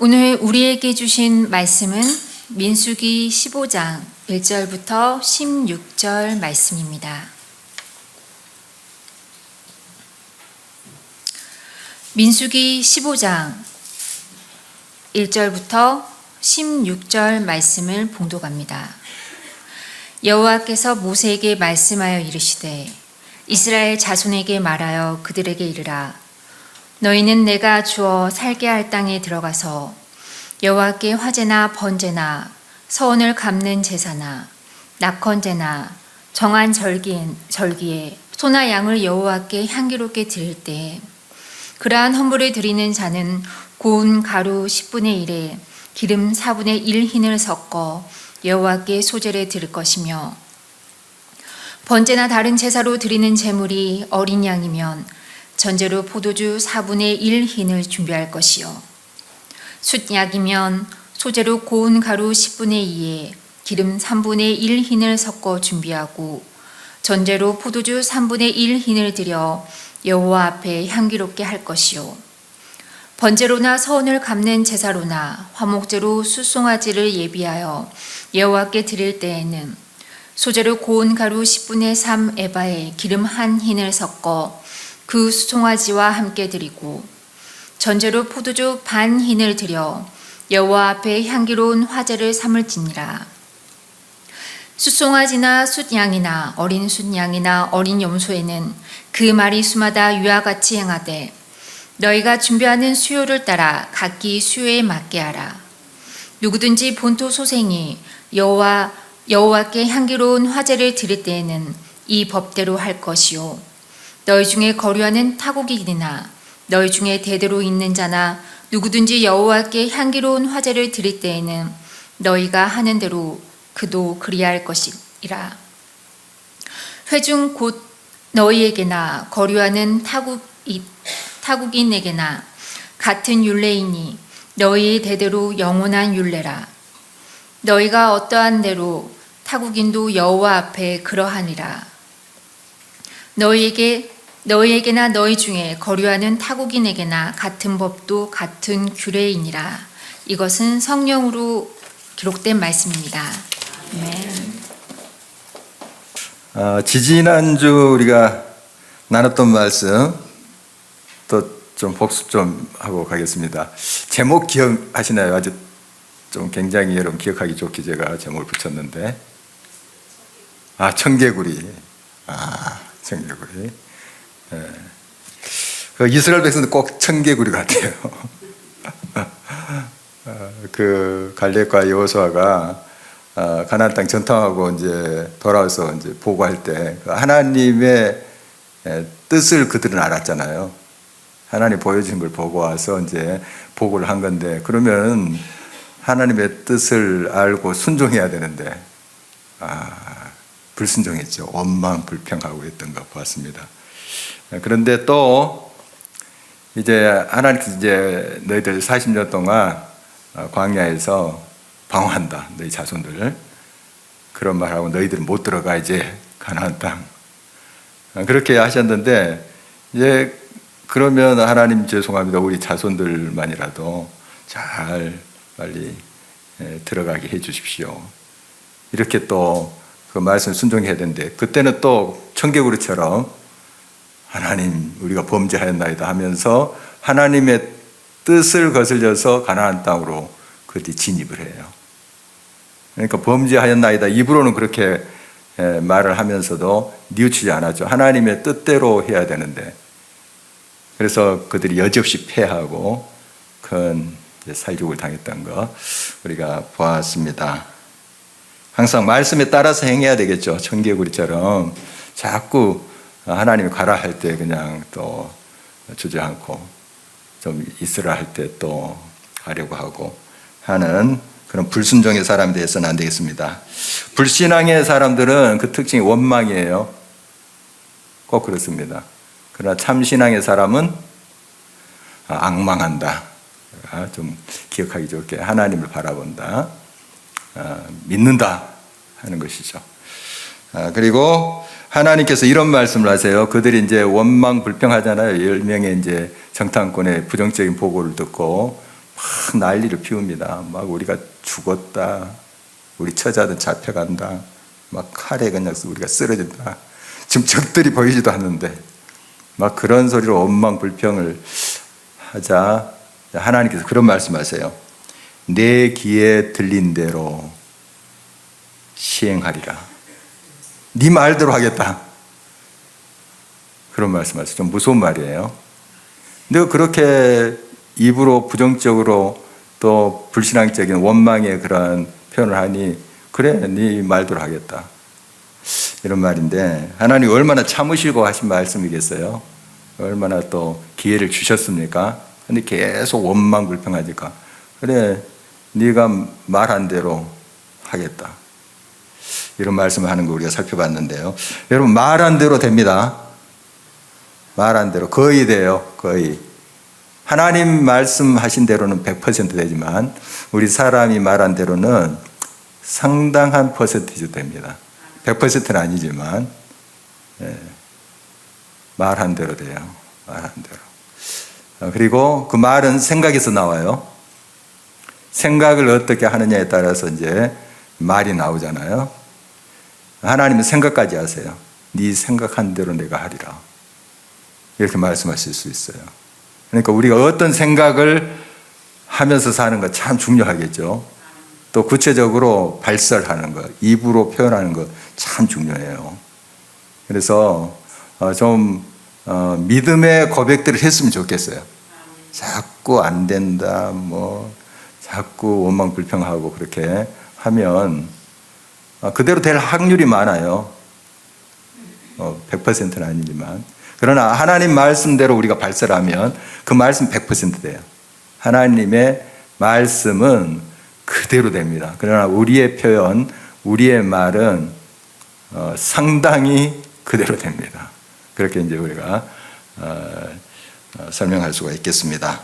오늘 우리에게 주신 말씀은 민수기 15장 1절부터 16절 말씀입니다. 민수기 15장 1절부터 16절 말씀을 봉독합니다. 여호와께서 모세에게 말씀하여 이르시되 이스라엘 자손에게 말하여 그들에게 이르라. 너희는 내가 주어 살게 할 땅에 들어가서 여호와께 화제나 번제나 서원을 갚는 제사나 낙헌제나 정한 절기에 소나 양을 여호와께 향기롭게 드릴 때 그러한 헌물을 드리는 자는 고운 가루 10분의 1에 기름 4분의 1 흰을 섞어 여호와께 소제를 드릴 것이며, 번제나 다른 제사로 드리는 제물이 어린 양이면 전제로 포도주 4분의 1 흰을 준비할 것이요, 숫약이면 소제로 고운 가루 10분의 2에 기름 3분의 1 흰을 섞어 준비하고 전제로 포도주 3분의 1 흰을 드려 여호와 앞에 향기롭게 할 것이요, 번제로나 서원을 갚는 제사로나 화목제로 숫송아지를 예비하여 여호와께 드릴 때에는 소제로 고운 가루 10분의 3 에바에 기름 한 흰을 섞어 그 숫송아지와 함께 드리고 전제로 포도주 반 흰을 드려 여호와 앞에 향기로운 화제를 삼을지니라. 숫송아지나 숫양이나 어린 숫양이나 어린 염소에는 그 마리수마다 위와 같이 행하되 너희가 준비하는 수요를 따라 각기 수요에 맞게 하라. 누구든지 본토 소생이 여호와께 향기로운 화제를 드릴 때에는 이 법대로 할 것이요, 너희 중에 거류하는 타국인이나 너희 중에 대대로 있는 자나 누구든지 여호와께 향기로운 화제를 드릴 때에는 너희가 하는 대로 그도 그리할 것이라. 회중 곧 너희에게나 거류하는 타국인에게나 같은 율례이니 너희의 대대로 영원한 율례라. 너희가 어떠한 대로 타국인도 여호와 앞에 그러하니라. 너희에게나 너희 중에 거류하는 타국인에게나 같은 법도 같은 규례이니라. 이것은 성령으로 기록된 말씀입니다. 아멘. 지지난주 우리가 나눴던 말씀 또 좀 복습 좀 하고 가겠습니다. 제목 기억하시나요? 아주 좀 굉장히 여러분 기억하기 좋게 제가 제목을 붙였는데, 청개구리. 청개구리. 그 이스라엘 백성들 꼭 청개구리 같아요. 그 갈렙과 여호수아가 가나안 땅 전통하고 이제 돌아와서 이제 보고할 때 하나님의 뜻을 그들은 알았잖아요. 하나님 보여주신 걸 보고 와서 이제 보고를 한 건데, 그러면 하나님의 뜻을 알고 순종해야 되는데 불순종했죠. 원망불평하고 했던 거 보았습니다. 그런데 또 이제 하나님께서 이제 너희들 40년 동안 광야에서 방황한다, 너희 자손들. 그런 말하고 너희들은 못 들어가 이제 가나안 땅. 그렇게 하셨는데, 이제 그러면 하나님 죄송합니다, 우리 자손들만이라도 잘 빨리 들어가게 해 주십시오. 이렇게 또 그 말씀 순종해야 되는데, 그때는 또 청개구리처럼 하나님 우리가 범죄하였나이다 하면서 하나님의 뜻을 거슬려서 가나안 땅으로 그들이 진입을 해요. 그러니까 범죄하였나이다 입으로는 그렇게 말을 하면서도 뉘우치지 않았죠. 하나님의 뜻대로 해야 되는데, 그래서 그들이 여지없이 패하고 큰 살육을 당했던 거 우리가 보았습니다. 항상 말씀에 따라서 행해야 되겠죠. 청개구리처럼 자꾸 하나님이 가라 할 때 그냥 또 주저앉고, 좀 있으라 할 때 또 가려고 하고 하는 그런 불순종의 사람이 되어서는 안 되겠습니다. 불신앙의 사람들은 그 특징이 원망이에요. 꼭 그렇습니다. 그러나 참신앙의 사람은 앙망한다. 좀 기억하기 좋게 하나님을 바라본다, 믿는다 하는 것이죠. 그리고 하나님께서 이런 말씀을 하세요. 그들이 이제 원망 불평하잖아요. 10명의 이제 정탐꾼의 부정적인 보고를 듣고 막 난리를 피웁니다. 막 우리가 죽었다. 우리 처자들 잡혀간다. 막 칼에 그냥 우리가 쓰러진다. 지금 적들이 보이지도 않는데 막 그런 소리로 원망불평을 하자 하나님께서 그런 말씀하세요. 내 귀에 들린 대로 시행하리라. 네 말대로 하겠다. 그런 말씀하세요. 좀 무서운 말이에요. 내가 그렇게 입으로 부정적으로 또 불신앙적인 원망의 그런 표현을 하니 그래 네 말대로 하겠다. 이런 말인데 하나님이 얼마나 참으시고 하신 말씀이겠어요. 얼마나 또 기회를 주셨습니까? 근데 계속 원망불평하니까 그래 네가 말한 대로 하겠다. 이런 말씀을 하는 거 우리가 살펴봤는데요. 여러분 말한 대로 됩니다. 말한 대로 거의 돼요. 거의. 하나님 말씀하신 대로는 100% 되지만 우리 사람이 말한 대로는 상당한 퍼센티지 됩니다. 100%는 아니지만 말한 대로 돼요. 말한 대로. 그리고 그 말은 생각에서 나와요. 생각을 어떻게 하느냐에 따라서 이제 말이 나오잖아요. 하나님은 생각까지 하세요. 네 생각한 대로 내가 하리라. 이렇게 말씀하실 수 있어요. 그러니까 우리가 어떤 생각을 하면서 사는 거 참 중요하겠죠. 또 구체적으로 발설하는 것, 입으로 표현하는 것 참 중요해요. 그래서 좀 믿음의 고백들을 했으면 좋겠어요. 자꾸 안 된다, 뭐 자꾸 원망불평하고 그렇게 하면 그대로 될 확률이 많아요. 100%는 아니지만. 그러나 하나님 말씀대로 우리가 발설하면 그 말씀 100% 돼요. 하나님의 말씀은 그대로 됩니다. 그러나 우리의 표현, 우리의 말은 상당히 그대로 됩니다. 그렇게 이제 우리가 설명할 수가 있겠습니다.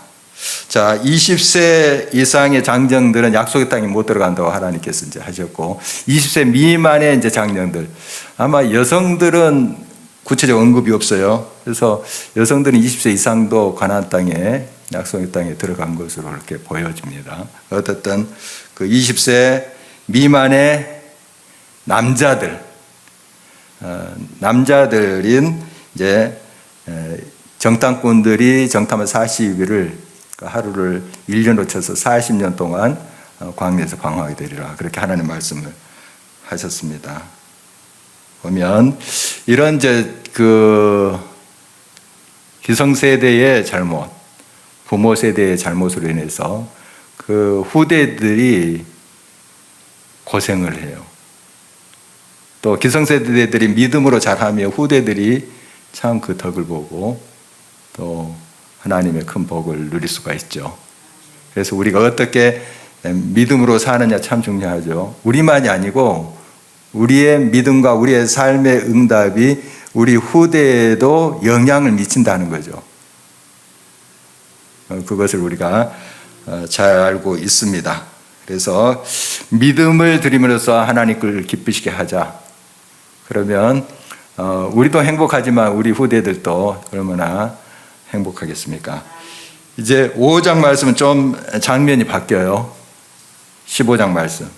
자, 20세 이상의 장정들은 약속의 땅에 못 들어간다고 하나님께서 이제 하셨고, 20세 미만의 이제 장정들, 아마 여성들은 구체적 언급이 없어요. 그래서 여성들은 20세 이상도 가나안 땅에 약속의 땅에 들어간 것으로 이렇게 보여집니다. 어쨌든 그 20세 미만의 남자들인 이제 정탐꾼들이 정탐을 40일을 하루를 1년으로 쳐서 40년 동안 광야에서 방황하게 되리라. 그렇게 하나님 말씀을 하셨습니다. 보면 이런 이제 그 기성세대의 잘못, 부모 세대의 잘못으로 인해서 그 후대들이 고생을 해요. 또 기성세대들이 믿음으로 잘하며 후대들이 참 그 덕을 보고 또 하나님의 큰 복을 누릴 수가 있죠. 그래서 우리가 어떻게 믿음으로 사느냐 참 중요하죠. 우리만이 아니고 우리의 믿음과 우리의 삶의 응답이 우리 후대에도 영향을 미친다는 거죠. 그것을 우리가 잘 알고 있습니다. 그래서 믿음을 드림으로써 하나님을 기쁘시게 하자. 그러면 우리도 행복하지만 우리 후대들도 얼마나 행복하겠습니까? 이제 5장 말씀은 좀 장면이 바뀌어요. 15장 말씀.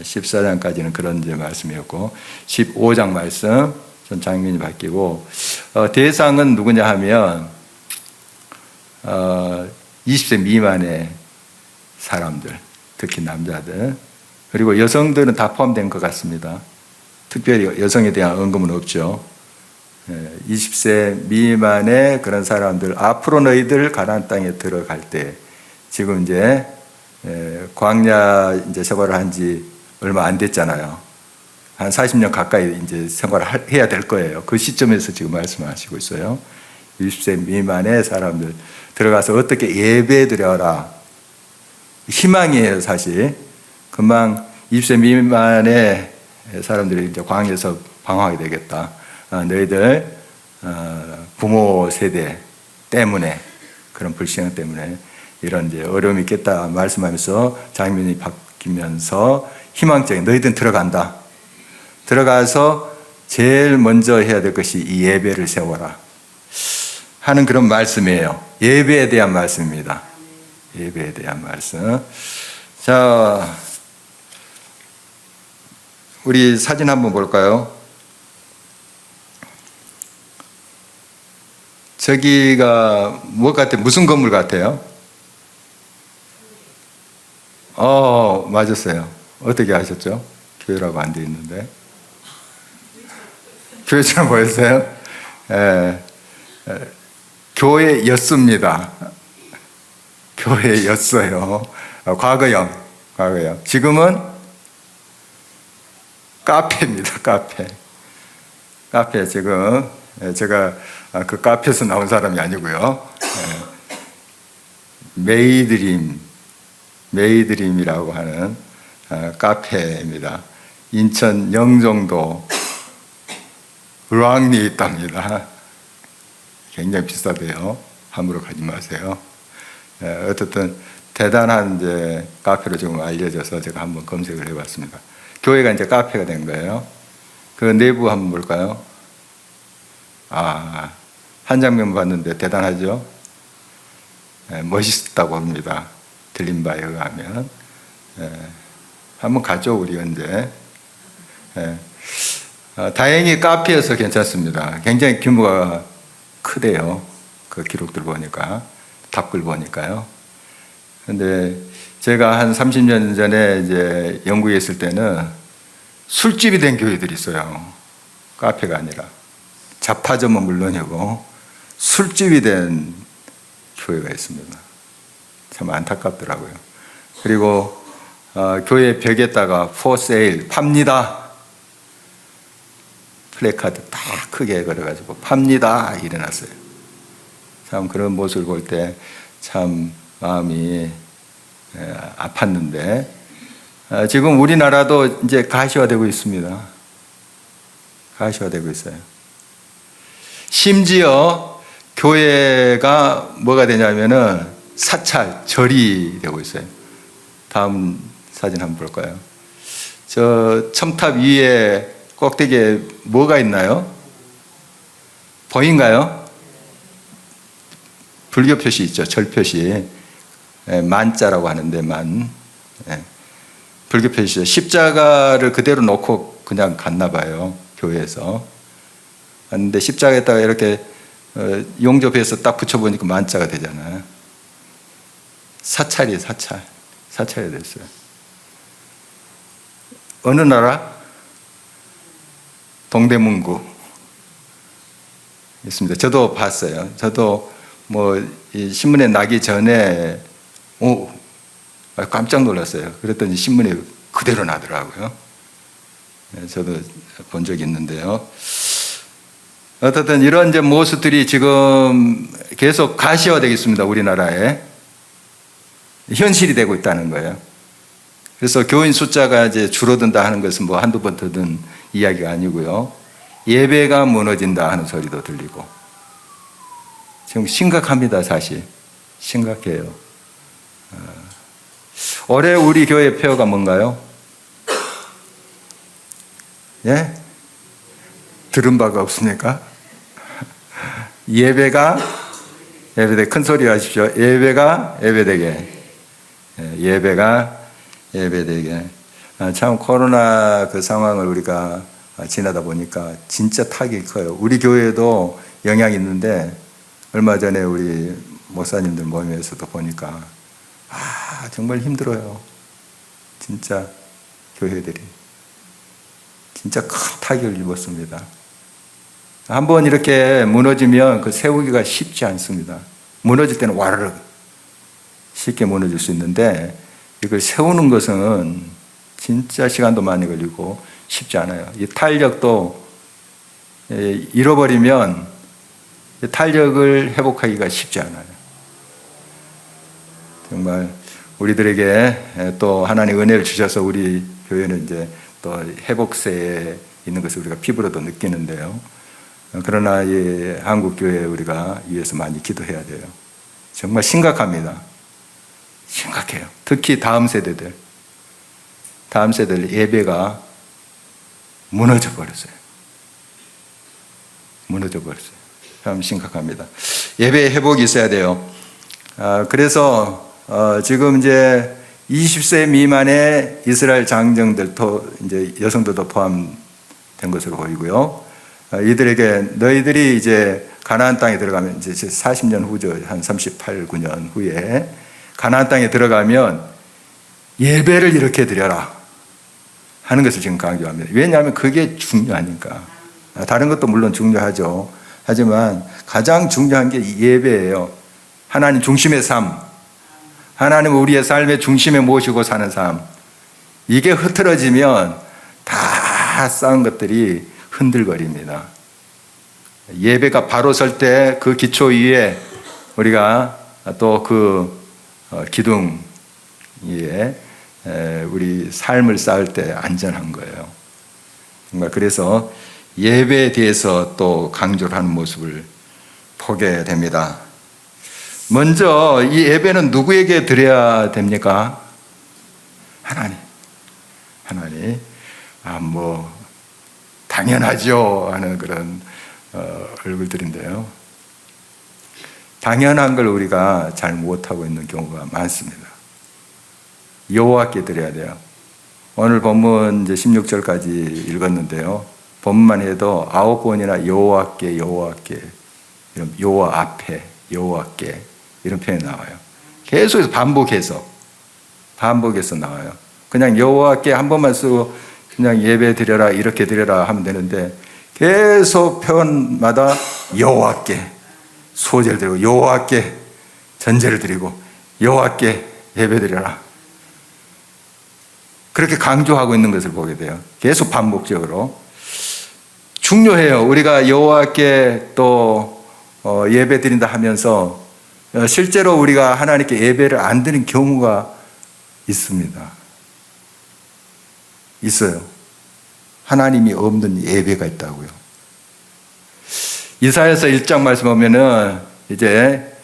14장까지는 그런 이제 말씀이었고 15장 말씀 좀 장면이 바뀌고 대상은 누구냐 하면 20세 미만의 사람들, 특히 남자들, 그리고 여성들은 다 포함된 것 같습니다. 특별히 여성에 대한 언급은 없죠. 20세 미만의 그런 사람들, 앞으로 너희들 가나안 땅에 들어갈 때, 지금 이제 광야 이제 생활을 한 지 얼마 안 됐잖아요. 한 40년 가까이 이제 생활을 해야 될 거예요. 그 시점에서 지금 말씀하시고 있어요. 20세 미만의 사람들 들어가서 어떻게 예배 드려라. 희망이에요, 사실. 금방 20세 미만의 사람들이 이제 광야에서 방황하게 되겠다. 너희들 부모 세대 때문에, 그런 불신앙 때문에 이런 이제 어려움이 있겠다 말씀하면서 장면이 바뀌면서 희망적인, 너희들은 들어간다. 들어가서 제일 먼저 해야 될 것이 이 예배를 세워라 하는 그런 말씀이에요. 예배에 대한 말씀입니다. 예배에 대한 말씀. 자, 우리 사진 한번 볼까요? 저기가 뭐 같아요? 무슨 건물 같아요? 맞았어요. 어떻게 아셨죠? 교회라고 안 돼 있는데. 교회처럼 보였어요? 예, 교회였습니다. 교회였어요. 과거형. 지금은 카페입니다. 카페 지금 제가 그 카페에서 나온 사람이 아니고요. 메이드림이라고 하는 카페입니다. 인천 영종도 르왕리에 있답니다. 굉장히 비싸대요. 함부로 가지 마세요. 어쨌든 대단한 이제 카페로 지금 알려져서 제가 한번 검색을 해봤습니다. 교회가 이제 카페가 된 거예요. 그 내부 한번 볼까요? 한 장면 봤는데 대단하죠? 멋있다고 합니다. 들린 바에 의하면. 한번 가죠, 우리 언제. 다행히 카페여서 괜찮습니다. 굉장히 규모가 크대요. 그 기록들 보니까, 답글 보니까요. 근데 제가 한 30년 전에 이제 영국에 있을 때는 술집이 된 교회들이 있어요. 카페가 아니라. 잡화점은 물론이고 술집이 된 교회가 있습니다. 참 안타깝더라고요. 그리고 교회 벽에다가 for sale, 팝니다. 플래카드 딱 크게 걸어가지고 팝니다 일어났어요. 참 그런 모습을 볼 때 참 마음이 아팠는데 지금 우리나라도 이제 가시화되고 있습니다. 가시화되고 있어요. 심지어 교회가 뭐가 되냐면은 사찰, 절이 되고 있어요. 다음 사진 한번 볼까요? 저 첨탑 위에 꼭대기에 뭐가 있나요? 보인가요? 불교 표시 있죠. 절 표시. 만자라고 하는데 만. 불교 표시죠. 십자가를 그대로 놓고 그냥 갔나 봐요. 교회에서. 갔는데 십자가에다가 이렇게 용접해서 딱 붙여보니까 만자가 되잖아요. 사찰이 사찰이 됐어요. 어느 나라? 동대문구 있습니다. 저도 봤어요. 저도 뭐 이 신문에 나기 전에 깜짝 놀랐어요. 그랬더니 신문에 그대로 나더라고요. 저도 본 적이 있는데요. 어쨌든 이런 이제 모습들이 지금 계속 가시화되겠습니다. 우리나라에 현실이 되고 있다는 거예요. 그래서 교인 숫자가 이제 줄어든다 하는 것은 뭐 한두 번 듣는 이야기가 아니고요. 예배가 무너진다 하는 소리도 들리고 지금 심각합니다. 사실 심각해요. 올해 우리 교회 폐허가 뭔가요? 예? 들은 바가 없습니까? 예배되게 큰 소리 하십시오. 예배되게. 예배가 예배되게. 참 코로나 그 상황을 우리가 지나다 보니까 진짜 타격이 커요. 우리 교회도 영향이 있는데 얼마 전에 우리 목사님들 모임에서도 보니까 정말 힘들어요. 진짜 교회들이 진짜 큰 타격을 입었습니다. 한번 이렇게 무너지면 그 세우기가 쉽지 않습니다. 무너질 때는 와르르 쉽게 무너질 수 있는데 이걸 세우는 것은 진짜 시간도 많이 걸리고 쉽지 않아요. 이 탄력도 잃어버리면 탄력을 회복하기가 쉽지 않아요. 정말 우리들에게 또 하나님 은혜를 주셔서 우리 교회는 이제 또 회복세에 있는 것을 우리가 피부로도 느끼는데요. 그러나 이 한국 교회 우리가 위해서 많이 기도해야 돼요. 정말 심각합니다. 심각해요. 특히 다음 세대들 예배가 무너져 버렸어요. 참 심각합니다. 예배 회복이 있어야 돼요. 그래서 지금 이제 20세 미만의 이스라엘 장정들도 이제 여성들도 포함된 것으로 보이고요. 이들에게 너희들이 이제 가나안 땅에 들어가면 이제 40년 후죠. 한 38, 9년 후에 가나안 땅에 들어가면 예배를 이렇게 드려라 하는 것을 지금 강조합니다. 왜냐하면 그게 중요하니까. 다른 것도 물론 중요하죠. 하지만 가장 중요한 게 예배예요. 하나님 중심의 삶, 하나님을 우리의 삶의 중심에 모시고 사는 삶. 이게 흐트러지면 다 쌓은 것들이 흔들거립니다. 예배가 바로 설 때 그 기초 위에 우리가 또 그 기둥 위에 우리 삶을 쌓을 때 안전한 거예요. 정말 그래서 예배에 대해서 또 강조를 하는 모습을 보게 됩니다. 먼저 이 예배는 누구에게 드려야 됩니까? 하나님. 뭐 당연하죠 하는 그런 얼굴들인데요. 당연한 걸 우리가 잘 못하고 있는 경우가 많습니다. 여호와께 드려야 돼요. 오늘 본문 이제 16절까지 읽었는데요. 본문만 해도 9번이나 여호와께 이런 여호와 앞에 여호와께 이런 표현이 나와요. 계속해서 반복해서 나와요. 그냥 여호와께 한 번만 쓰고 그냥 예배 드려라 이렇게 드려라 하면 되는데 계속 표현마다 여호와께 소제를 드리고 여호와께 전제를 드리고 여호와께 예배 드려라 그렇게 강조하고 있는 것을 보게 돼요. 계속 반복적으로. 중요해요. 우리가 여호와께 또 예배 드린다 하면서 실제로 우리가 하나님께 예배를 안 드리는 경우가 있습니다. 있어요. 하나님이 없는 예배가 있다고요. 이사야서 1장 말씀 보면은 이제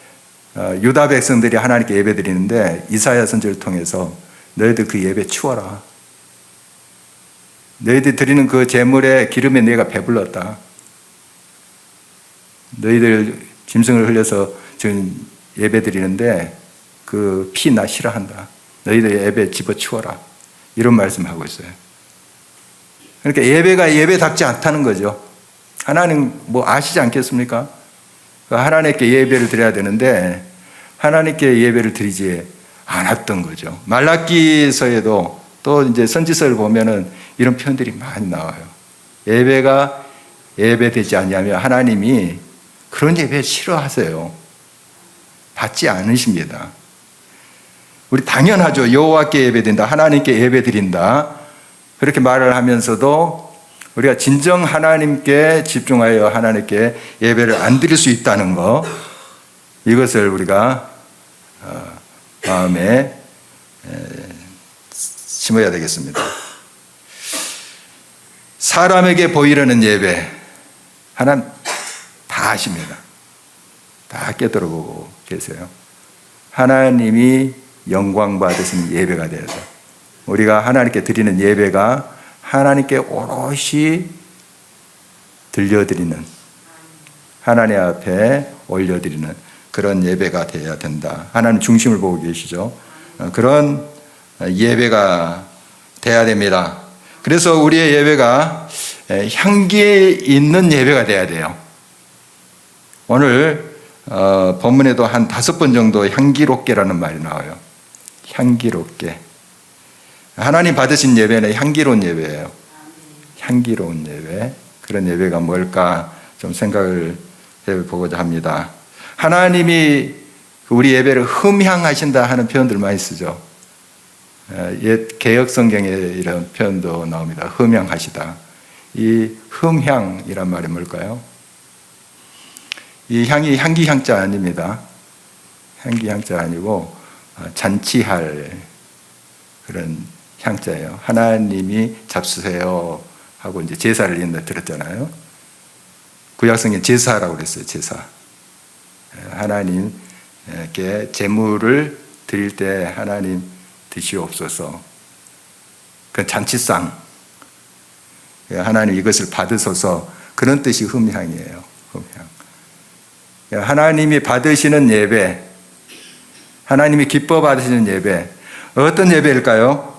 유다 백성들이 하나님께 예배 드리는데 이사야 선지를 통해서 너희들 그 예배 치워라. 너희들 드리는 그 제물에 기름에 내가 배불렀다. 너희들 짐승을 흘려서 지금 예배 드리는데 그 피 나 싫어한다. 너희들 예배 집어치워라. 이런 말씀하고 있어요. 그러니까 예배가 예배답지 않다는 거죠. 하나님 뭐 아시지 않겠습니까? 하나님께 예배를 드려야 되는데 하나님께 예배를 드리지 않았던 거죠. 말라기서에도 또 이제 선지서를 보면은 이런 표현들이 많이 나와요. 예배가 예배되지 않냐면 하나님이 그런 예배 싫어하세요. 받지 않으십니다. 우리 당연하죠. 여호와께 예배드린다. 하나님께 예배드린다. 그렇게 말을 하면서도 우리가 진정 하나님께 집중하여 하나님께 예배를 안 드릴 수 있다는 것, 이것을 우리가 마음에 심어야 되겠습니다. 사람에게 보이려는 예배, 하나님 다 아십니다. 다 깨달아보고 계세요. 하나님이 영광 받으신 예배가 되어서 우리가 하나님께 드리는 예배가 하나님께 오롯이 들려드리는, 하나님 앞에 올려드리는 그런 예배가 되어야 된다. 하나님 중심을 보고 계시죠. 그런 예배가 돼야 됩니다. 그래서 우리의 예배가 향기 있는 예배가 돼야 돼요. 오늘 본문에도 한 5번 정도 향기롭게라는 말이 나와요. 향기롭게. 하나님 받으신 예배는 향기로운 예배예요. 향기로운 예배. 그런 예배가 뭘까 좀 생각을 해보고자 합니다. 하나님이 우리 예배를 흠향하신다 하는 표현들 많이 쓰죠. 옛 개역 성경에 이런 표현도 나옵니다. 흠향하시다. 이 흠향이란 말이 뭘까요? 이 향이 향기 향자 아닙니다. 향기 향자 아니고 잔치할 그런 향자예요. 하나님이 잡수세요 하고 이제 제사를 옛날에 들었잖아요. 구약성경 제사라고 그랬어요. 제사. 하나님께 제물을 드릴 때 하나님 드시옵소서. 그 잔치상. 하나님 이것을 받으소서. 그런 뜻이 흠향이에요. 흠향. 하나님이 받으시는 예배, 하나님이 기뻐 받으시는 예배. 어떤 예배일까요?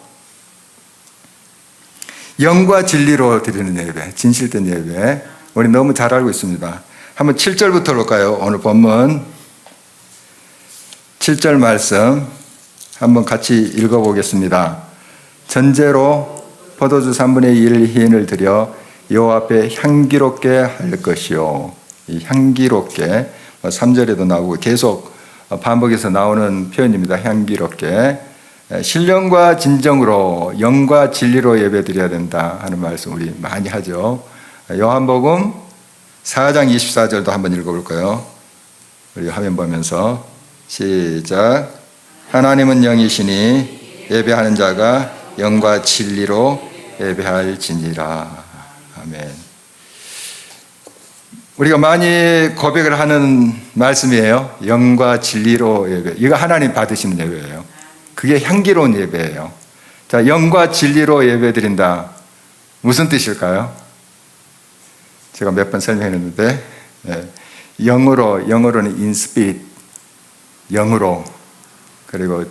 영과 진리로 드리는 예배, 진실된 예배. 우리 너무 잘 알고 있습니다. 한번 7절부터 볼까요? 오늘 본문 7절 말씀 한번 같이 읽어보겠습니다. 전제로 포도주 3분의 1 희인을 드려 여호와 앞에 향기롭게 할 것이요. 이 향기롭게 3절에도 나오고 계속 반복해서 나오는 표현입니다. 향기롭게. 신령과 진정으로 영과 진리로 예배드려야 된다 하는 말씀 우리 많이 하죠. 요한복음 4장 24절도 한번 읽어볼까요? 우리 화면 보면서 시작. 하나님은 영이시니 예배하는 자가 영과 진리로 예배할지니라. 아멘. 우리가 많이 고백을 하는 말씀이에요. 영과 진리로 예배. 이거 하나님 받으시는 예배예요. 그게 향기로운 예배예요. 자, 영과 진리로 예배드린다. 무슨 뜻일까요? 제가 몇 번 설명했는데, 영어로는 in spirit, 영으로, 그리고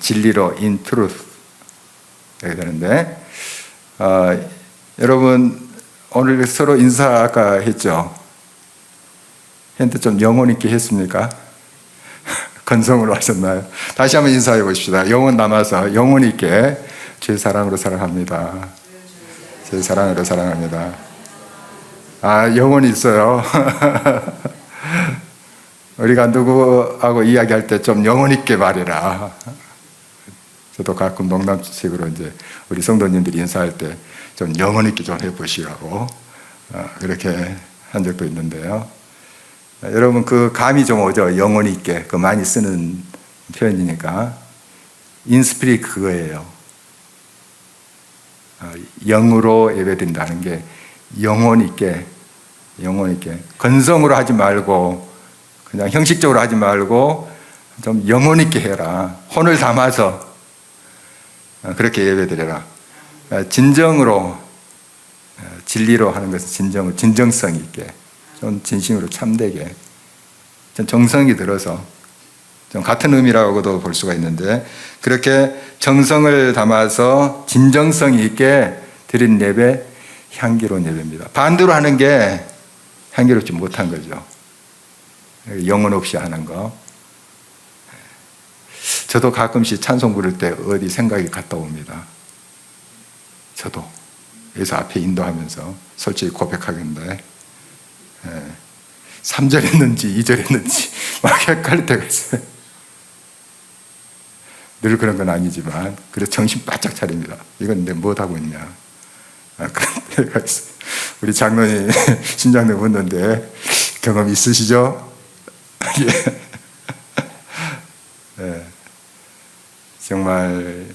진리로 in truth 이렇게 되는데, 여러분 오늘 서로 인사 아까 했죠? 했는데 좀 영혼 있게 했습니까? 건성으로 하셨나요? 다시 한번 인사해 보십시다. 영혼 남아서 영혼 있게 주의 사랑으로 사랑합니다. 주의 사랑으로 사랑합니다. 아, 영혼이 있어요. 우리가 누구하고 이야기할 때 좀 영혼 있게 말해라. 저도 가끔 농담식으로 이제 우리 성도님들이 인사할 때 좀 영혼 있게 좀 해보시라고 그렇게 한 적도 있는데요. 여러분 그 감이 좀 오죠? 영혼 있게. 그 많이 쓰는 표현이니까. 인스피릿 그거예요. 영으로 예배드린다는 게 영혼 있게, 영혼 있게. 건성으로 하지 말고 그냥 형식적으로 하지 말고 좀 영혼 있게 해라. 혼을 담아서 그렇게 예배드려라. 진정으로, 진리로 하는 것은 진정으로, 진정성 있게, 좀 진심으로 참되게, 좀 정성이 들어서, 좀 같은 의미라고도 볼 수가 있는데, 그렇게 정성을 담아서 진정성 있게 드린 예배, 향기로운 예배입니다. 반대로 하는 게 향기롭지 못한 거죠. 영혼 없이 하는 거. 저도 가끔씩 찬송 부를 때 어디 생각이 갔다 옵니다. 저도 여기서 앞에 인도하면서 솔직히 고백하겠는데 3절 했는지 2절 했는지 막 헷갈릴 때가 있어요. 늘 그런 건 아니지만 그래서 정신 바짝 차립니다. 이건 내가 못하고 있냐. 그런 때가 있어요. 우리 장로님 신장님 묻는데 경험 있으시죠? 예. 정말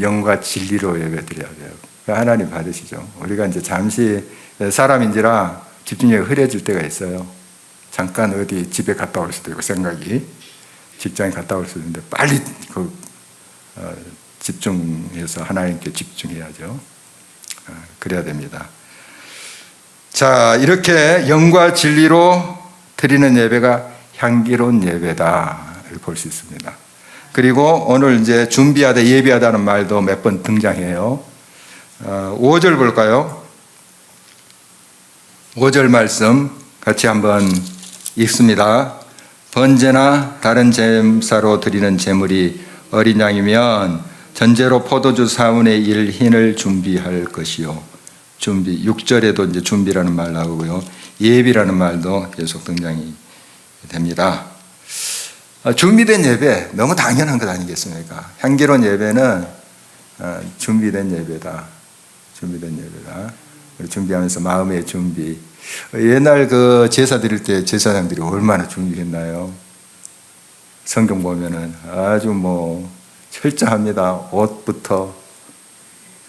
영과 진리로 예배드려야 돼요. 하나님 받으시죠. 우리가 이제 잠시 사람인지라 집중력이 흐려질 때가 있어요. 잠깐 어디 집에 갔다 올 수도 있고 생각이 직장에 갔다 올 수도 있는데 빨리 집중해서 하나님께 집중해야죠. 그래야 됩니다. 자, 이렇게 영과 진리로 드리는 예배가 향기로운 예배다 이렇게 볼 수 있습니다. 그리고 오늘 이제 준비하다, 예비하다는 말도 몇 번 등장해요. 5절 볼까요? 5절 말씀 같이 한번 읽습니다. 번제나 다른 제사로 드리는 제물이 어린 양이면 전제로 포도주 4분의 1 흰을 준비할 것이요. 준비, 6절에도 이제 준비라는 말 나오고요. 예비라는 말도 계속 등장이 됩니다. 준비된 예배, 너무 당연한 것 아니겠습니까? 향기로운 예배는 준비된 예배다. 준비된 예배다. 우리 준비하면서 마음의 준비. 옛날 그 제사 드릴 때 제사장들이 얼마나 준비했나요? 성경 보면은 아주 뭐 철저합니다. 옷부터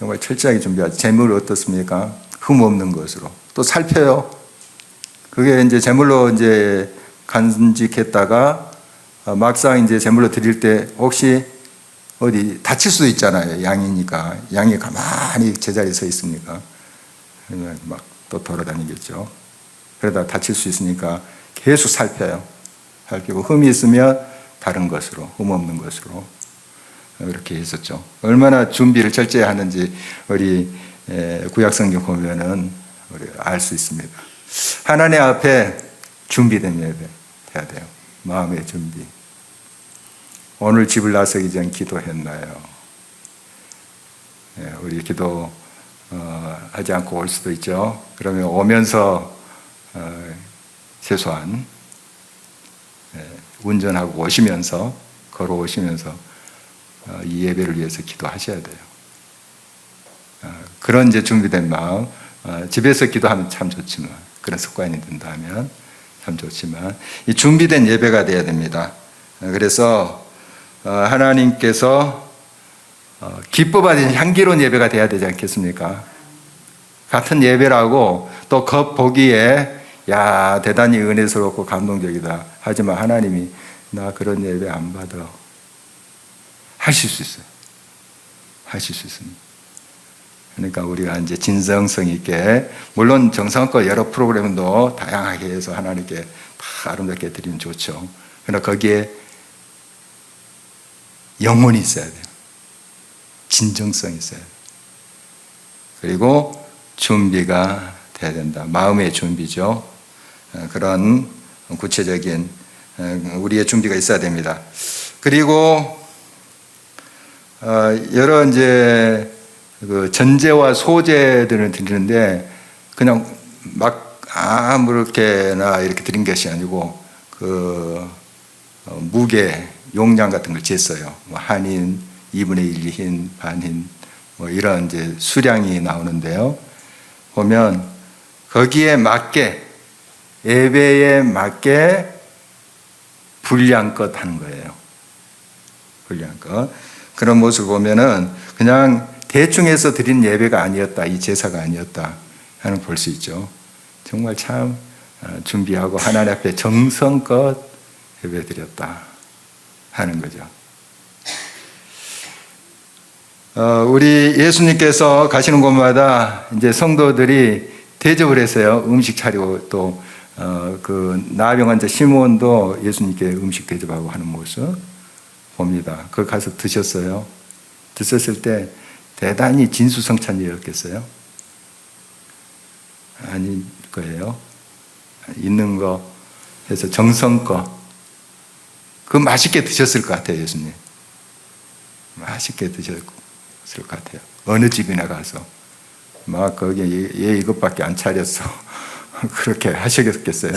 정말 철저하게 준비하죠. 제물이 어떻습니까? 흠 없는 것으로. 또 살펴요. 그게 이제 제물로 이제 간직했다가 막상 이제 제물로 드릴 때 혹시 어디 다칠 수도 있잖아요. 양이니까. 양이 가만히 제자리에 서 있습니까? 그러면 막 또 돌아다니겠죠. 그러다 다칠 수 있으니까 계속 살펴요. 살피고 흠이 있으면 다른 것으로, 흠없는 것으로 그렇게 했었죠. 얼마나 준비를 철저히 하는지 우리 구약성경 보면은 우리 알 수 있습니다. 하나님 앞에 준비된 예배 해야 돼요. 마음의 준비. 오늘 집을 나서기 전 기도했나요? 우리 기도 하지 않고 올 수도 있죠. 그러면 오면서 최소한 운전하고 오시면서 걸어오시면서 이 예배를 위해서 기도하셔야 돼요. 그런 이제 준비된 마음, 집에서 기도하면 참 좋지만, 그런 습관이 든다면 참 좋지만, 이 준비된 예배가 돼야 됩니다. 그래서 하나님께서 기뻐받은 향기로운 예배가 돼야 되지 않겠습니까? 같은 예배라고 또 겉보기에 야 대단히 은혜스럽고 감동적이다. 하지만 하나님이 나 그런 예배 안 받아. 하실 수 있어요. 하실 수 있습니다. 그러니까 우리가 이제 진정성 있게, 물론 정성껏 여러 프로그램도 다양하게 해서 하나님께 다 아름답게 드리면 좋죠. 그러나 거기에 영혼이 있어야 돼요. 진정성이 있어야 돼요. 그리고 준비가 돼야 된다. 마음의 준비죠. 그런 구체적인 우리의 준비가 있어야 됩니다. 그리고 여러 이제 그 전제와 소제들을 드리는데 그냥 막 아무렇게나 이렇게 드린 것이 아니고 그 무게 용량 같은 걸 쟀어요. 뭐 한인, 2분의 1 흰, 반흰, 뭐 이런 이제 수량이 나오는데요. 보면 거기에 맞게, 예배에 맞게 분량껏 하는 거예요. 분량껏. 그런 모습을 보면은 그냥 대충 해서 드린 예배가 아니었다, 이 제사가 아니었다 하는 볼 수 있죠. 정말 참 준비하고 하나님 앞에 정성껏 예배 드렸다 하는 거죠. 우리 예수님께서 가시는 곳마다 이제 성도들이 대접을 했어요. 음식 차리고 또 그 나병 환자 시몬도 예수님께 음식 대접하고 하는 모습 봅니다. 거기 가서 드셨어요. 드셨을 때 대단히 진수성찬이었겠어요? 아닐 거예요. 있는 거 해서 정성껏 그 맛있게 드셨을 것 같아요. 예수님 맛있게 드셨을 것 같아요. 어느 집이나 가서 막 거기에 얘 이것밖에 안 차렸어 그렇게 하시겠어요?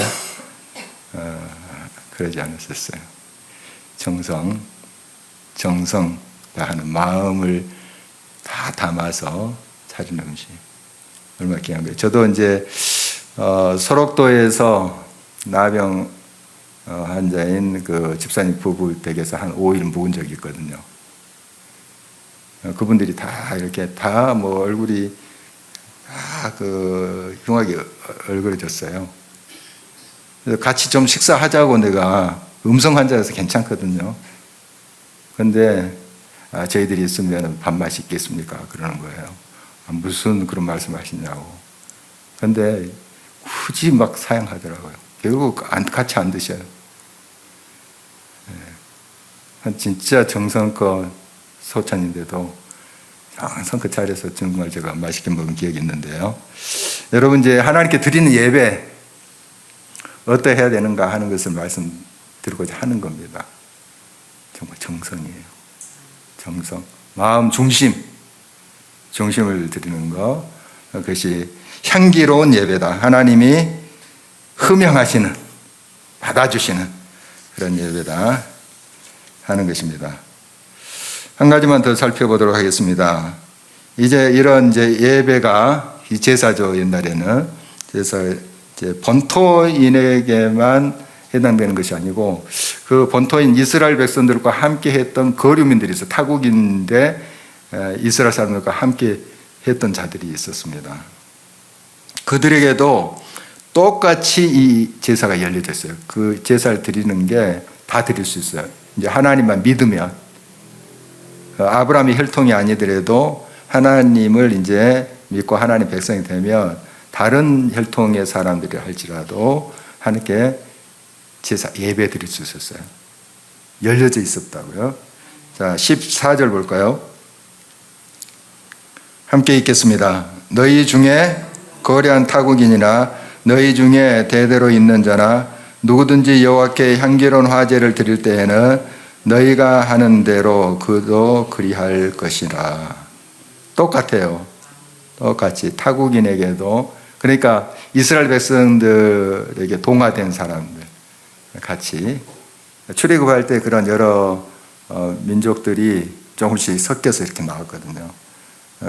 그러지 않으셨어요. 정성 다하는 마음을 다 담아서 차린 음식 얼마나 귀한 거예요. 저도 이제 소록도에서 나병 환자인 그 집사님 부부 댁에서 한 5일 묵은 적이 있거든요. 그분들이 다 이렇게 다 뭐 얼굴이 다 그 흉하게 얼굴해졌어요. 그래서 같이 좀 식사하자고 내가 음성 환자여서 괜찮거든요. 근데 저희들이 있으면 밥맛이 있겠습니까? 그러는 거예요. 무슨 그런 말씀 하시냐고. 근데 굳이 막 사양하더라고요. 결국 같이 안 드셔요. 진짜 정성껏 소찬인데도 정성껏 차려서 정말 제가 맛있게 먹은 기억이 있는데요. 여러분 이제 하나님께 드리는 예배 어떻게 해야 되는가 하는 것을 말씀드리고자 하는 겁니다. 정말 정성이에요. 정성, 마음 중심을 드리는 것, 그것이 향기로운 예배다. 하나님이 흠양하시는, 받아주시는 그런 예배다 하는 것입니다. 한 가지만 더 살펴보도록 하겠습니다. 이제 이런 이제 예배가 이 제사죠. 옛날에는 그래서 이제 본토인에게만 해당되는 것이 아니고 그 본토인 이스라엘 백성들과 함께 했던 거류민들이 있어 타국인데 이스라엘 사람들과 함께 했던 자들이 있었습니다. 그들에게도 똑같이 이 제사가 열려져 있어요. 그 제사를 드리는 게 다 드릴 수 있어요. 이제 하나님만 믿으면 아브라함이 혈통이 아니더라도 하나님을 이제 믿고 하나님 백성이 되면 다른 혈통의 사람들이 할지라도 하나님께 제사 예배 드릴 수 있었어요. 열려져 있었다고요. 자, 14절 볼까요? 함께 읽겠습니다. 너희 중에 거래한 타국인이나 너희 중에 대대로 있는 자나 누구든지 여호와께 향기로운 화제를 드릴 때에는 너희가 하는 대로 그도 그리할 것이라. 똑같아요. 똑같이 타국인에게도, 그러니까 이스라엘 백성들에게 동화된 사람들 같이 출애굽할 때 그런 여러 민족들이 조금씩 섞여서 이렇게 나왔거든요.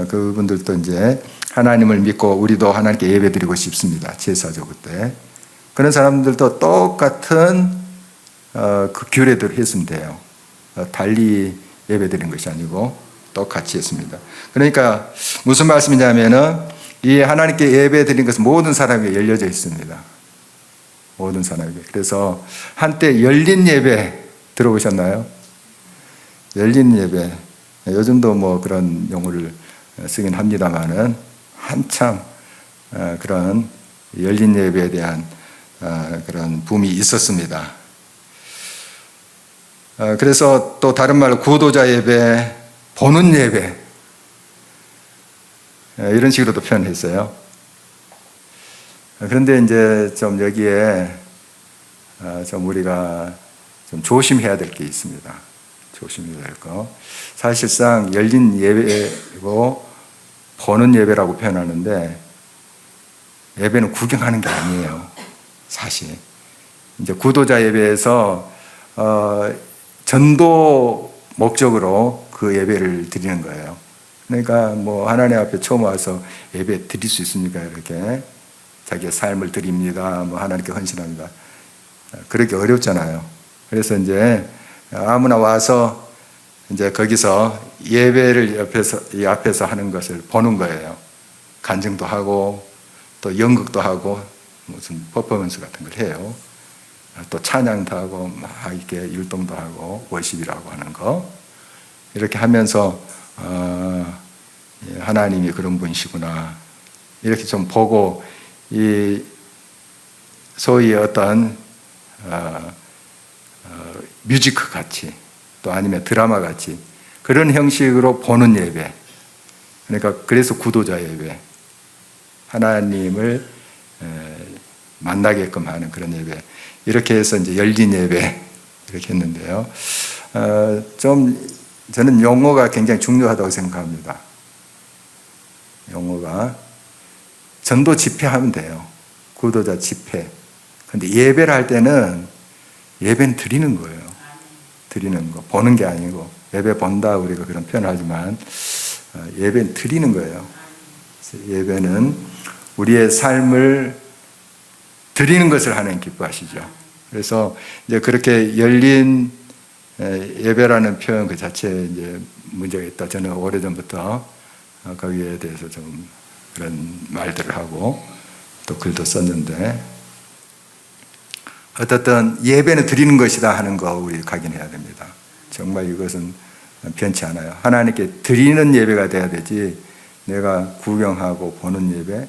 그분들도 이제 하나님을 믿고 우리도 하나님께 예배드리고 싶습니다. 제사제국 때 그런 사람들도 똑같은 그 규례대로 했으면 돼요. 달리 예배드리는 것이 아니고 똑같이 했습니다. 그러니까 무슨 말씀이냐면은 이 하나님께 예배드리는 것은 모든 사람에게 열려져 있습니다. 모든 사람에게. 그래서 한때 열린 예배 들어보셨나요? 열린 예배. 요즘도 뭐 그런 용어를 쓰긴 합니다만은 한참 그런 열린 예배에 대한 그런 붐이 있었습니다. 그래서 또 다른 말로 구도자 예배, 보는 예배 이런 식으로도 표현했어요. 그런데 이제 좀 여기에 좀 우리가 좀 조심해야 될 게 있습니다. 조심해야 될 거. 사실상 열린 예배고 보는 예배라고 표현하는데 예배는 구경하는 게 아니에요. 사실 이제 구도자 예배에서 전도 목적으로 그 예배를 드리는 거예요. 그러니까 뭐 하나님 앞에 처음 와서 예배 드릴 수 있습니까? 이렇게 자기의 삶을 드립니다. 뭐 하나님께 헌신합니다. 그렇게 어렵잖아요. 그래서 이제 아무나 와서 이제 거기서 예배를 이 앞에서 하는 것을 보는 거예요. 간증도 하고 또 연극도 하고 무슨 퍼포먼스 같은 걸 해요. 또 찬양도 하고 막 이렇게 율동도 하고 월십이라고 하는 거 이렇게 하면서 하나님이 그런 분이시구나 이렇게 좀 보고 이 소위 어떤 뮤지컬 같이 또 아니면 드라마 같이 그런 형식으로 보는 예배. 그러니까 그래서 구도자 예배. 하나님을 만나게끔 하는 그런 예배. 이렇게 해서 이제 열린 예배 이렇게 했는데요. 좀 저는 용어가 굉장히 중요하다고 생각합니다. 용어가 전도 집회하면 돼요. 구도자 집회. 근데 예배를 할 때는 예배는 드리는 거예요. 드리는 거. 보는 게 아니고 예배 본다 우리가 그런 표현을 하지만 예배는 드리는 거예요. 예배는 우리의 삶을 드리는 것을 하나님 기뻐하시죠. 그래서 이제 그렇게 열린 예배라는 표현 그 자체에 이제 문제가 있다. 저는 오래전부터 거기에 대해서 좀 그런 말들을 하고 또 글도 썼는데 어떻든 예배는 드리는 것이다 하는 거 우리 각인해야 됩니다. 정말 이것은 변치 않아요. 하나님께 드리는 예배가 돼야 되지 내가 구경하고 보는 예배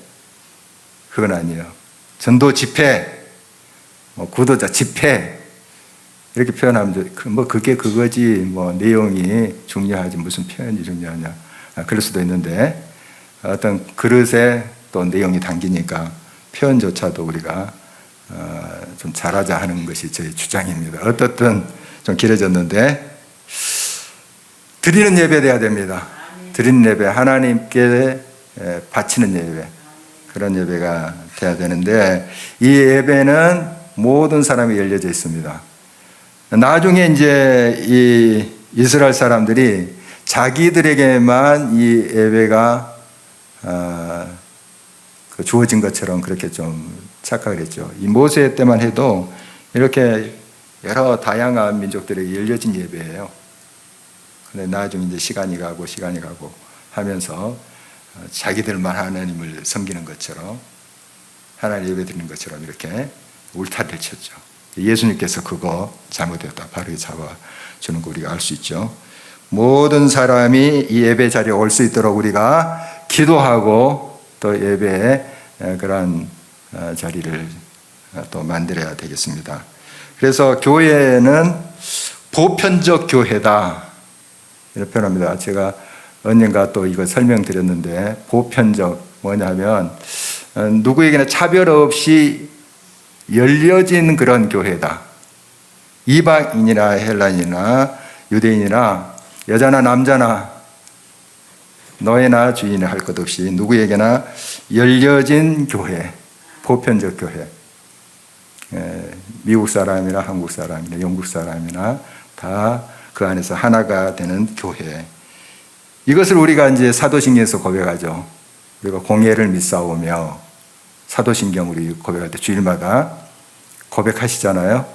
그건 아니에요. 전도 집회, 뭐 구도자 집회 이렇게 표현하면 뭐 그게 그거지 뭐 내용이 중요하지 무슨 표현이 중요하냐 그럴 수도 있는데 어떤 그릇에 또 내용이 담기니까 표현조차도 우리가 좀 잘하자 하는 것이 저희 주장입니다. 어떻든 좀 길어졌는데 드리는 예배 돼야 됩니다. 드리는 예배, 하나님께 바치는 예배 그런 예배가 돼야 되는데 이 예배는 모든 사람이 열려져 있습니다. 나중에 이제 이 이스라엘 사람들이 자기들에게만 이 예배가 주어진 것처럼 그렇게 좀 착각을 했죠. 이 모세 때만 해도 이렇게 여러 다양한 민족들에게 열려진 예배예요. 근데 나중에 이제 시간이 가고 하면서 자기들만 하나님을 섬기는 것처럼 하나님 예배 드리는 것처럼 이렇게 울타리를 쳤죠. 예수님께서 그거 잘못했다 바르게 잡아주는 거 우리가 알 수 있죠. 모든 사람이 이 예배 자리에 올 수 있도록 우리가 기도하고 또 예배에 그런 자리를 또 만들어야 되겠습니다. 그래서 교회는 보편적 교회다 이렇게 표현합니다. 제가 언젠가 또 이거 설명드렸는데 보편적 뭐냐면 누구에게나 차별 없이 열려진 그런 교회다. 이방인이나 헬라인이나 유대인이나 여자나 남자나 너희나 주인이나 할 것 없이 누구에게나 열려진 교회, 보편적 교회. 미국 사람이나 한국 사람이나 영국 사람이나 다 그 안에서 하나가 되는 교회. 이것을 우리가 이제 사도신경에서 고백하죠. 우리가 공예를 믿사오며 사도신경 우리 고백할 때 주일마다 고백하시잖아요.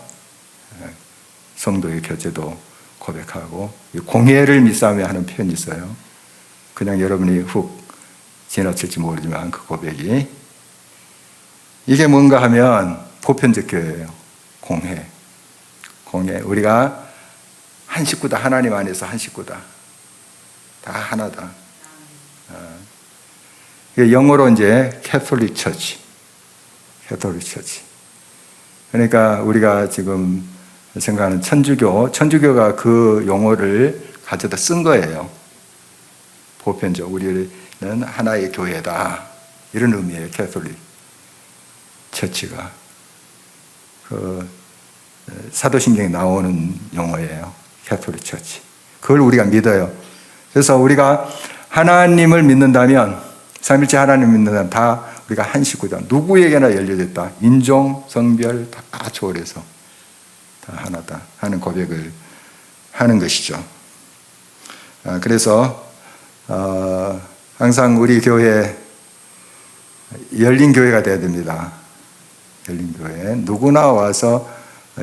성도의 교제도 고백하고 공예를 믿사오며 하는 표현이 있어요. 그냥 여러분이 훅 지나칠지 모르지만 그 고백이 이게 뭔가 하면 보편적 교회예요. 공예. 우리가 한 식구다. 하나님 안에서 한 식구다. 다 하나다. 영어로 이제 캐톨릭 처치. 그러니까 우리가 지금 생각하는 천주교가 그 용어를 가져다 쓴 거예요. 보편적 우리는 하나의 교회다. 이런 의미예요. 캐톨릭 처치가. 그 사도신경에 나오는 용어예요. 캐톨릭 처치. 그걸 우리가 믿어요. 그래서 우리가 하나님을 믿는다면, 삼일째 하나님을 믿는다면 다 우리가 한 식구다. 누구에게나 열려졌다. 인종, 성별 다 초월해서 다 하나다 하는 고백을 하는 것이죠. 그래서 항상 우리 교회 열린 교회가 되어야 됩니다. 열린 교회. 누구나 와서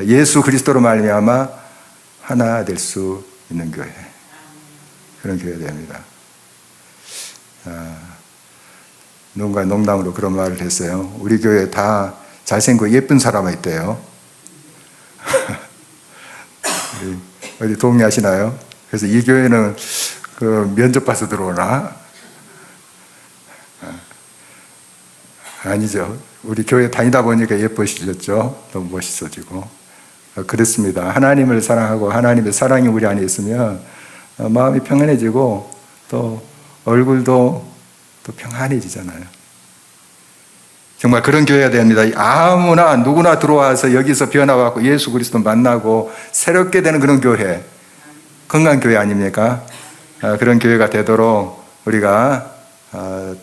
예수 그리스도로 말미암아 하나 될 수 있는 교회. 그런 교회가 됩니다. 누군가 농담으로 그런 말을 했어요. 우리 교회에 다 잘생기고 예쁜 사람이 있대요. 어디 동의하시나요? 그래서 이 교회는 그 면접 봐서 들어오나? 아니죠. 우리 교회 다니다 보니까 예뻐지셨죠. 너무 멋있어지고. 그렇습니다. 하나님을 사랑하고 하나님의 사랑이 우리 안에 있으면 마음이 평안해지고 또 얼굴도 또 평안해지잖아요. 정말 그런 교회가 됩니다. 아무나 누구나 들어와서 여기서 변화받고 예수 그리스도 만나고 새롭게 되는 그런 교회, 건강한 교회 아닙니까? 그런 교회가 되도록 우리가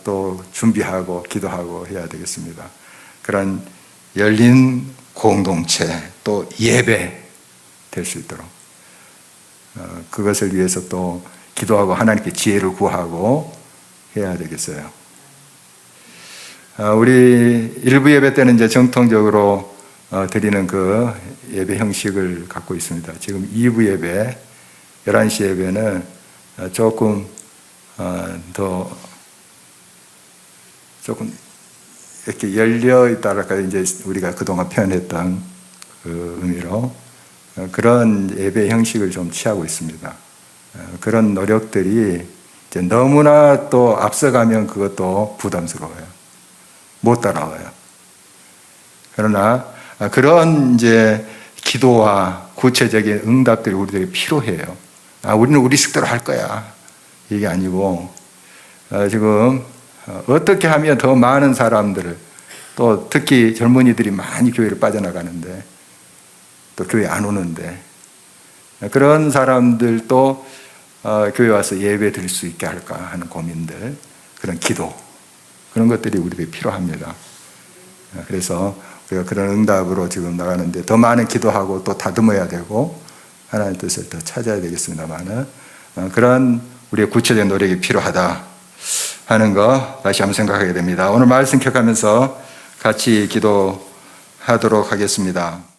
또 준비하고 기도하고 해야 되겠습니다. 그런 열린 공동체 또 예배 될 수 있도록 그것을 위해서 또 기도하고 하나님께 지혜를 구하고 해야 되겠어요. 우리 일부 예배 때는 이제 정통적으로 드리는 그 예배 형식을 갖고 있습니다. 지금 2부 예배, 11시 예배는 조금 이렇게 열려 있다랄까 이제 우리가 그동안 표현했던 그 의미로 그런 예배 형식을 좀 취하고 있습니다. 그런 노력들이 이제 너무나 또 앞서가면 그것도 부담스러워요. 못 따라와요. 그러나 그런 이제 기도와 구체적인 응답들이 우리들이 필요해요. 우리는 우리 식대로 할 거야. 이게 아니고 지금 어떻게 하면 더 많은 사람들을 또 특히 젊은이들이 많이 교회를 빠져나가는데 또 교회 안 오는데 그런 사람들도 교회 와서 예배 드릴 수 있게 할까 하는 고민들, 그런 기도, 그런 것들이 우리에게 필요합니다. 그래서 우리가 그런 응답으로 지금 나가는데 더 많은 기도하고 또 다듬어야 되고 하나님의 뜻을 더 찾아야 되겠습니다만 그런 우리의 구체적인 노력이 필요하다 하는 거 다시 한번 생각하게 됩니다. 오늘 말씀 기억하면서 같이 기도하도록 하겠습니다.